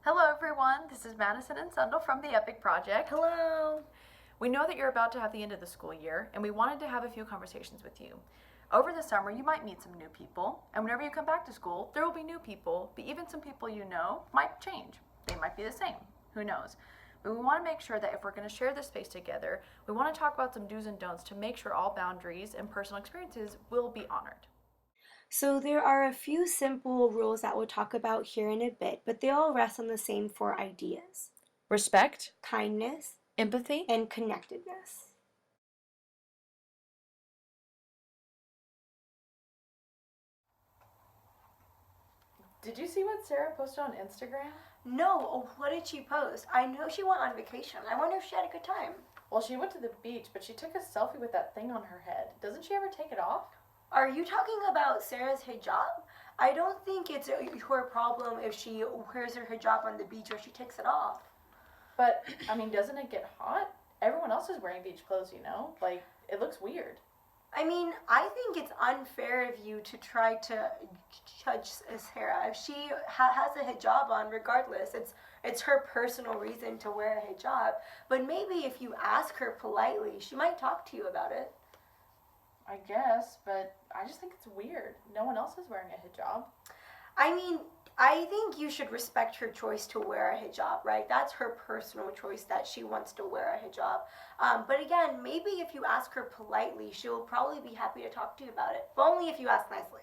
Hello everyone, this is Madison and Sundal from the Epic Project. Hello. We know that you're about to have the end of the school year, and we wanted to have a few conversations with you. Over the summer, you might meet some new people, and whenever you come back to school, there will be new people, but even some people you know might change. They might be the same, who knows? But we want to make sure that if we're going to share this space together, we want to talk about some do's and don'ts to make sure all boundaries and personal experiences will be honored. So there are a few simple rules that we'll talk about here in a bit, but they all rest on the same four ideas: Respect, kindness, empathy, and connectedness. Did you see what Sarah posted on Instagram? No, what did she post? I know she went on vacation. I wonder if she had a good time. Well, she went to the beach, but she took a selfie with that thing on her head. Doesn't she ever take it off? Are you talking about Sarah's hijab? I don't think it's her problem if she wears her hijab on the beach or she takes it off. But, doesn't it get hot? Everyone else is wearing beach clothes, you know? Like, it looks weird. I think it's unfair of you to try to judge Sarah. If she has a hijab on, regardless, it's her personal reason to wear a hijab. But maybe if you ask her politely, she might talk to you about it. I guess, but I just think it's weird. No one else is wearing a hijab. I think you should respect her choice to wear a hijab, right? That's her personal choice that she wants to wear a hijab. But again, maybe if you ask her politely, she'll probably be happy to talk to you about it. But only if you ask nicely.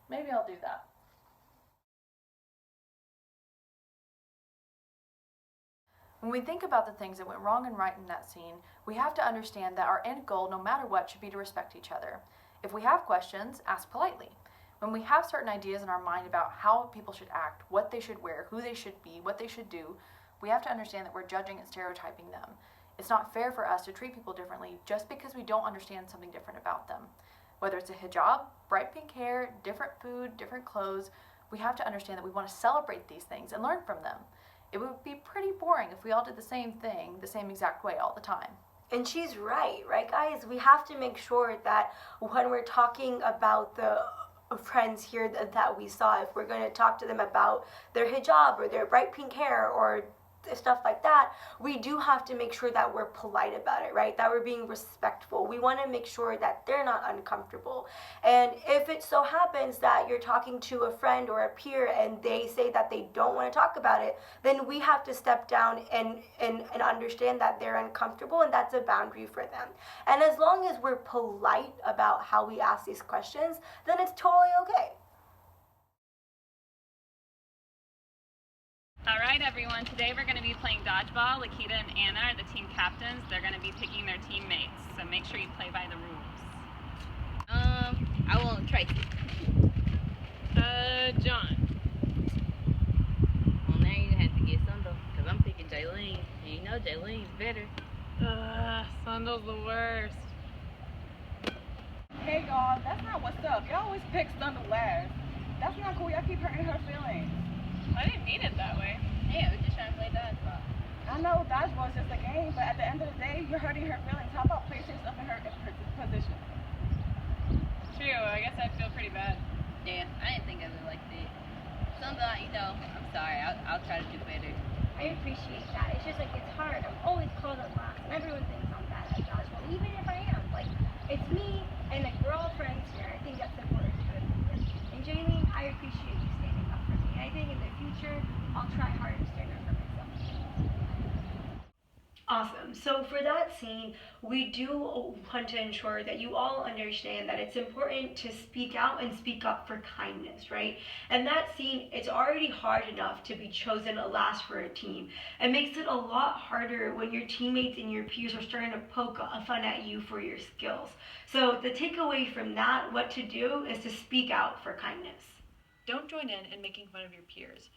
Maybe I'll do that. When we think about the things that went wrong and right in that scene, we have to understand that our end goal, no matter what, should be to respect each other. If we have questions, ask politely. When we have certain ideas in our mind about how people should act, what they should wear, who they should be, what they should do, we have to understand that we're judging and stereotyping them. It's not fair for us to treat people differently just because we don't understand something different about them. Whether it's a hijab, bright pink hair, different food, different clothes, we have to understand that we want to celebrate these things and learn from them. It would be pretty boring if we all did the same thing the same exact way all the time. And she's right, guys? We have to make sure that when we're talking about the friends here that we saw, if we're going to talk to them about their hijab or their bright pink hair or stuff like that, we do have to make sure that we're polite about it, right? That we're being respectful. We want to make sure that they're not uncomfortable. And if it so happens that you're talking to a friend or a peer and they say that they don't want to talk about it, then we have to step down and understand that they're uncomfortable, and that's a boundary for them. And as long as we're polite about how we ask these questions, then it's totally okay. All right, everyone. Today we're going to be playing dodgeball. Lakita and Anna are the team captains. They're going to be picking their teammates, so make sure you play by the rules. I want Tracy. John. Well, now you have to get Sundal, because I'm picking Jaylene, and you know Jaylene's better. Sundal's the worst. Hey y'all, that's not what's up. Y'all always pick Sundal last. That's not cool. Y'all keep hurting her feelings. I didn't mean it that way. Yeah, we're just trying to play dodgeball. I know dodgeball is just a game, but at the end of the day, you're hurting her feelings. How about place yourself in her position? True, I guess I feel pretty bad. Yeah, I didn't think I would like that. Sundal, I'm sorry. I'll try to do better. I appreciate that. It's just it's hard. I'm always called up last, and everyone thinks I'm bad at dodgeball, even if I am. It's me, and we're all friends here. I think that's important. And Jaylene, I appreciate you standing up for me. I think in the future, I'll try harder to stand up for myself. Awesome. So for that scene, we do want to ensure that you all understand that it's important to speak out and speak up for kindness, right? And that scene, it's already hard enough to be chosen last for a team. It makes it a lot harder when your teammates and your peers are starting to poke fun at you for your skills. So the takeaway from that, what to do, is to speak out for kindness. Don't join in making fun of your peers.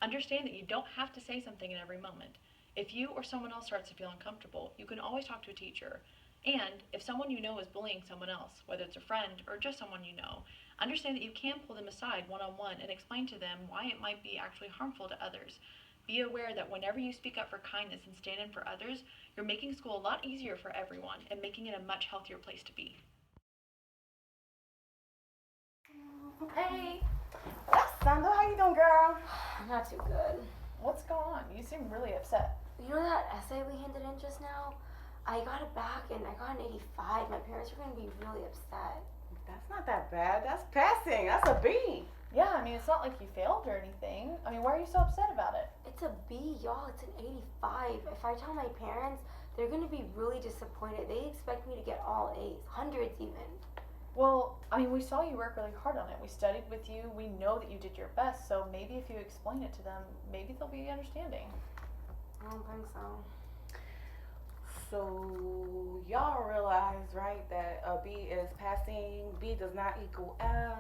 Understand that you don't have to say something in every moment. If you or someone else starts to feel uncomfortable, you can always talk to a teacher. And if someone you know is bullying someone else, whether it's a friend or just someone you know, understand that you can pull them aside one-on-one and explain to them why it might be actually harmful to others. Be aware that whenever you speak up for kindness and stand in for others, you're making school a lot easier for everyone and making it a much healthier place to be. Hey! Sundal, how you doing, girl? Not too good. What's going on? You seem really upset. You know that essay we handed in just now? I got it back and I got an 85. My parents are going to be really upset. That's not that bad. That's passing. That's a B. Yeah, I mean, it's not like you failed or anything. I mean, why are you so upset about it? It's a B, y'all. It's an 85. If I tell my parents, they're going to be really disappointed. They expect me to get all A's, hundreds even. Well, I mean, we saw you work really hard on it. We studied with you. We know that you did your best. So maybe if you explain it to them, maybe they'll be understanding. I don't think so. So y'all realize, right, that a B is passing, B does not equal F,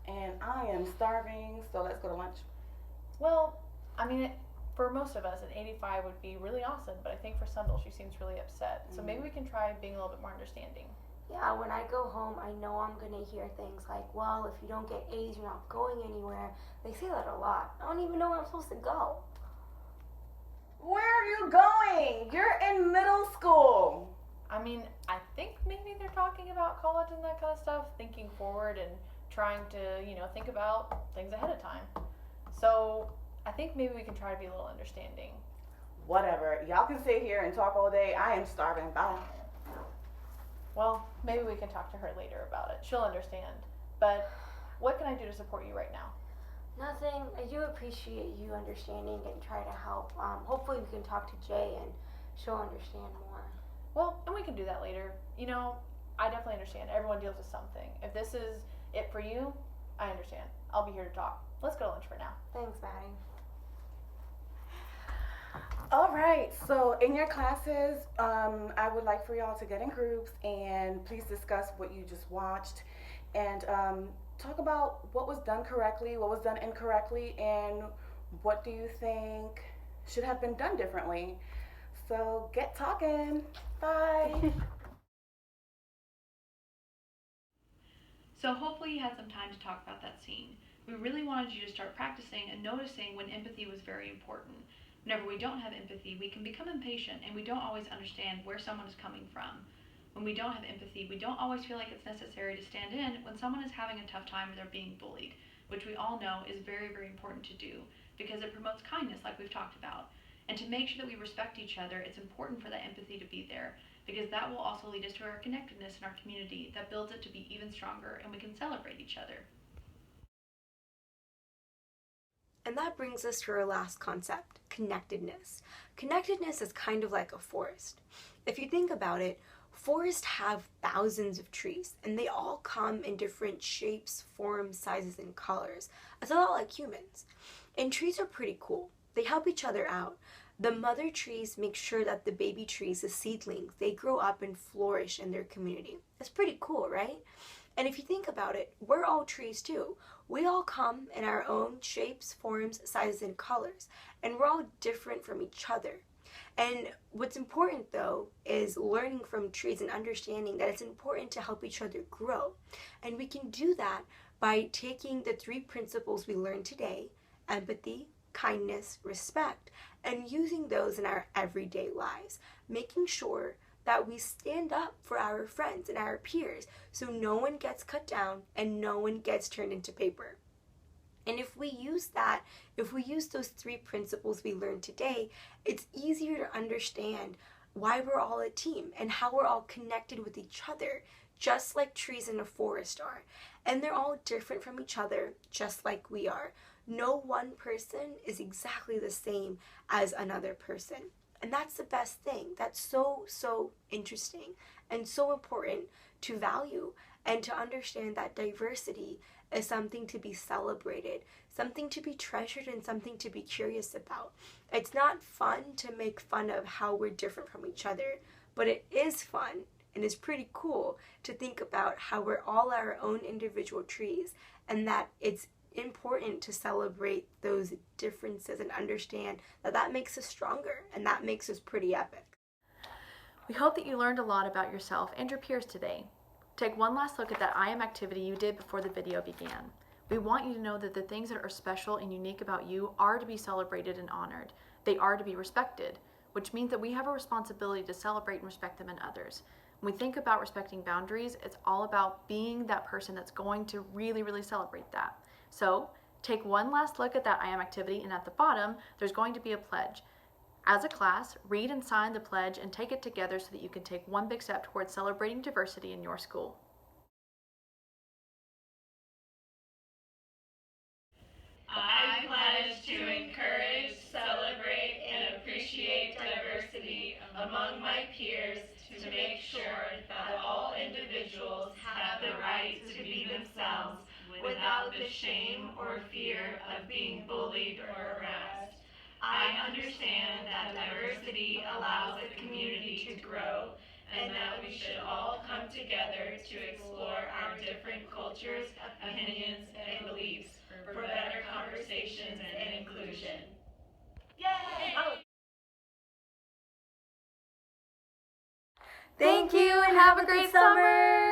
and I am starving, so let's go to lunch. Well, I mean, for most of us, an 85 would be really awesome. But I think for Sundal, she seems really upset. So maybe we can try being a little bit more understanding. Yeah, when I go home, I know I'm going to hear things like, well, if you don't get A's, you're not going anywhere. They say that a lot. I don't even know where I'm supposed to go. Where are you going? You're in middle school. I mean, I think maybe they're talking about college and that kind of stuff, thinking forward and trying to, think about things ahead of time. So I think maybe we can try to be a little understanding. Whatever. Y'all can sit here and talk all day. I am starving. Bye. Well, maybe we can talk to her later about it. She'll understand. But what can I do to support you right now? Nothing. I do appreciate you understanding and try to help. Hopefully we can talk to Jay and she'll understand more. Well, and we can do that later. I definitely understand. Everyone deals with something. If this is it for you, I understand. I'll be here to talk. Let's go to lunch for now. Thanks, Maddie. All right, so in your classes, I would like for y'all to get in groups and please discuss what you just watched and talk about what was done correctly, what was done incorrectly, and what do you think should have been done differently. So get talking. Bye. So hopefully you had some time to talk about that scene. We really wanted you to start practicing and noticing when empathy was very important. Whenever we don't have empathy, we can become impatient and we don't always understand where someone is coming from. When we don't have empathy, we don't always feel like it's necessary to stand in when someone is having a tough time or they're being bullied, which we all know is very, very important to do because it promotes kindness like we've talked about. And to make sure that we respect each other, it's important for that empathy to be there because that will also lead us to our connectedness in our community that builds it to be even stronger and we can celebrate each other. And that brings us to our last concept, connectedness. Connectedness is kind of like a forest. If you think about it, forests have thousands of trees, and they all come in different shapes, forms, sizes, and colors. It's a lot like humans. And trees are pretty cool. They help each other out. The mother trees make sure that the baby trees, the seedlings, they grow up and flourish in their community. That's pretty cool, right? And if you think about it, we're all trees too. We all come in our own shapes, forms, sizes, and colors, and we're all different from each other. And what's important though is learning from trees and understanding that it's important to help each other grow. And we can do that by taking the 3 principles we learned today, empathy, kindness, respect, and using those in our everyday lives, making sure that we stand up for our friends and our peers so no one gets cut down and no one gets turned into paper. And if we use those 3 principles we learned today, it's easier to understand why we're all a team and how we're all connected with each other, just like trees in a forest are. And they're all different from each other, just like we are. No one person is exactly the same as another person. And that's the best thing. That's so, so interesting and so important to value and to understand that diversity is something to be celebrated, something to be treasured, and something to be curious about. It's not fun to make fun of how we're different from each other, but it is fun and it's pretty cool to think about how we're all our own individual trees and that it's important to celebrate those differences and understand that that makes us stronger and that makes us pretty epic. We hope that you learned a lot about yourself and your peers today. Take one last look at that I Am activity you did before the video began. We want you to know that the things that are special and unique about you are to be celebrated and honored. They are to be respected, which means that we have a responsibility to celebrate and respect them in others. When we think about respecting boundaries, it's all about being that person that's going to really, really celebrate that. So Take one last look at that I am activity, and at the bottom, there's going to be a pledge. As a class, read and sign the pledge and take it together so that you can take one big step towards celebrating diversity in your school. I pledge to encourage, celebrate, and appreciate diversity among my peers to make sure that all individuals have the right to be themselves without the shame or fear of being bullied or harassed. I understand that diversity allows a community to grow and that we should all come together to explore our different cultures, opinions, and beliefs for better conversations and inclusion. Yay! Thank you and have a great summer.